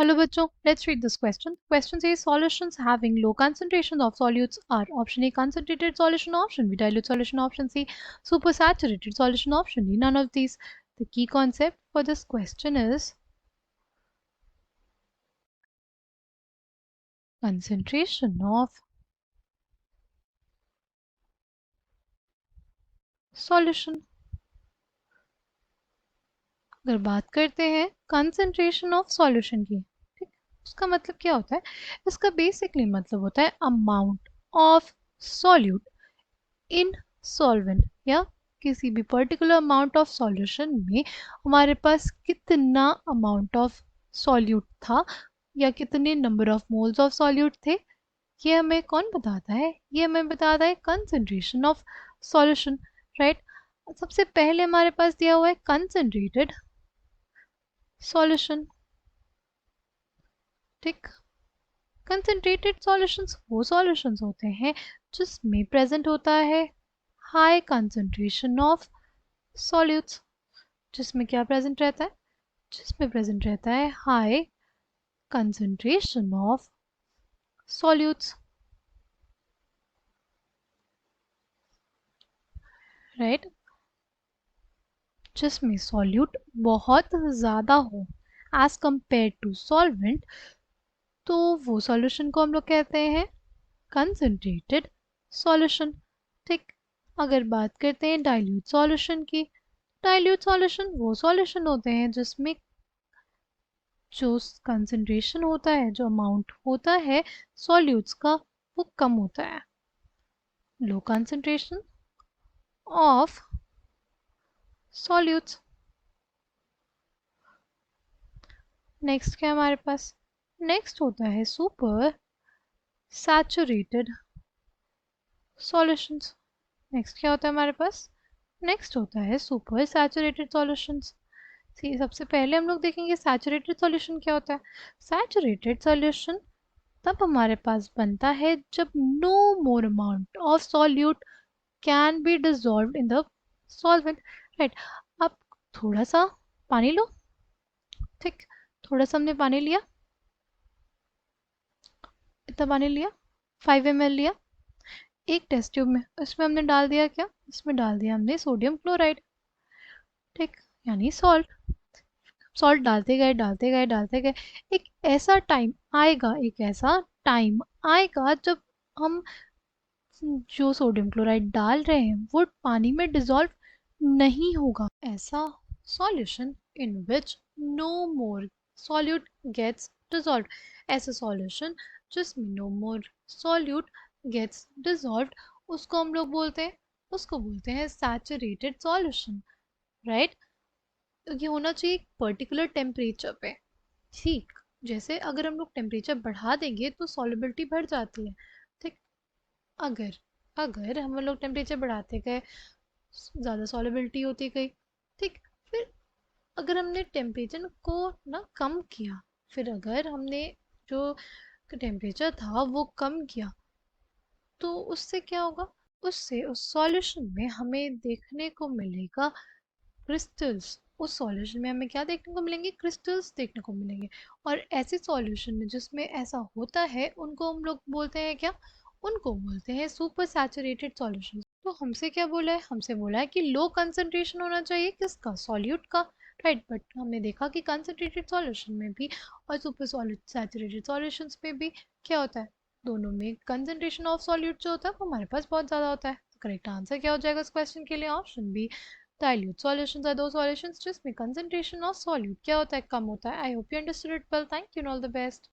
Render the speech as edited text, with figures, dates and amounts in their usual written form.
Hello बच्चों, let's read this question. Question says solutions having low concentration of solutes are option A concentrated solution, option B dilute solution, option C supersaturated solution, option D none of these. The key concept for this question is concentration of solution. अगर बात करते हैं concentration of solution की, ठीक, उसका मतलब क्या होता है? इसका बेसिकली मतलब होता है amount of solute in solvent, या किसी भी पर्टिकुलर अमाउंट ऑफ सॉल्यूशन में हमारे पास कितना अमाउंट ऑफ सॉल्यूट था या कितने number of moles of solute थे, ये हमें कौन बताता है? ये हमें बताता है कंसंट्रेशन ऑफ सॉल्यूशन, राइट। सबसे पहले हमारे पास दिया हुआ है कंसंट्रेटेड सॉल्यूशन, ठीक। कंसंट्रेटेड सॉल्यूशंस वो सॉल्यूशंस होते हैं जिसमें प्रेजेंट होता है हाई कंसंट्रेशन ऑफ सॉल्यूट्स। जिसमें क्या प्रेजेंट रहता है? जिसमें प्रेजेंट रहता है high concentration of solutes, right. जिसमें सॉल्यूट बहुत ज़्यादा हो एज कंपेयर टू सॉल्वेंट, तो वो सॉल्यूशन को हम लोग कहते हैं कंसंट्रेटेड सॉल्यूशन, ठीक। अगर बात करते हैं डाइल्यूट सॉल्यूशन की, डाइल्यूट सॉल्यूशन वो सॉल्यूशन होते हैं जिसमें जो कंसंट्रेशन होता है, जो अमाउंट होता है सॉल्यूट्स का, वो कम होता है। Low concentration of solutes. Next क्या हमारे पास? नेक्स्ट होता है सुपर सैचुरेटेड सॉल्यूशंस। नेक्स्ट क्या होता है हमारे पास? नेक्स्ट होता है सुपर सैचुरेटेड सॉल्यूशंस। सबसे पहले हम लोग देखेंगे सैचुरेटेड सॉल्यूशन क्या होता है। सैचुरेटेड सॉल्यूशन तब हमारे पास बनता है जब no more amount of solute can be dissolve in the solvent, right. अब थोड़ा सा पानी लो, ठीक, थोड़ा सा हमने पानी लिया, इतना पानी लिया, 5 ml लिया, एक टेस्ट ट्यूब में, इसमें हमने डाल दिया क्या? इसमें डाल दिया हमने सोडियम क्लोराइड, ठीक, यानी सॉल्ट। सॉल्ट डालते गए डालते गए डालते गए, एक ऐसा टाइम आएगा, एक ऐसा टाइम आएगा जब हम जो सोडियम क्लोराइड डाल रहे हैं वो पानी में डिजॉल्व नहीं होगा। ऐसा solution in which no more solute gets dissolve, ऐसा सॉल्यूशन जिसमें no more solute gets dissolve, उसको हम लोग बोलते हैं, उसको बोलते हैं सैचुरेटेड सॉल्यूशन, राइट। ये होना चाहिए एक पर्टिकुलर टेम्परेचर पे, ठीक। जैसे अगर हम लोग टेम्परेचर बढ़ा देंगे तो सॉल्युबिलिटी बढ़ जाती है, ठीक। अगर अगर हम लोग टेम्परेचर बढ़ाते गए, ज़्यादा सॉल्युबिलिटी होती गई, ठीक। फिर अगर हमने टेम्परेचर को ना कम किया, फिर अगर हमने जो टेम्परेचर था वो कम किया, तो उससे क्या होगा? उससे उस सॉल्यूशन में हमें देखने को मिलेगा क्रिस्टल्स। उस सॉल्यूशन में हमें क्या देखने को मिलेंगे? क्रिस्टल्स देखने को मिलेंगे। और ऐसे सॉल्यूशन में जिसमें ऐसा होता है उनको हम लोग बोलते हैं क्या? उनको बोलते हैं सुपर सैचुरेटेड सॉल्यूशन। तो हमसे क्या बोला है? हमसे बोला है कि लो कंसंट्रेशन होना चाहिए किसका? सॉल्यूट का, राइट। बट हमने देखा कि कंसंट्रेटेड सॉल्यूशन में भी और सुपर सॉलिड सैचुरेटेड सॉल्यूशंस में भी क्या होता है? दोनों में कंसंट्रेशन ऑफ सॉल्यूट जो होता है वो हमारे पास बहुत ज़्यादा होता है। करेक्ट आंसर क्या हो जाएगा इस क्वेश्चन के लिए? Option B dilute solutions are those solutions जिसमें concentration of solute क्या होता है? कम होता है। I hope you understood it well. Thank you and all the best.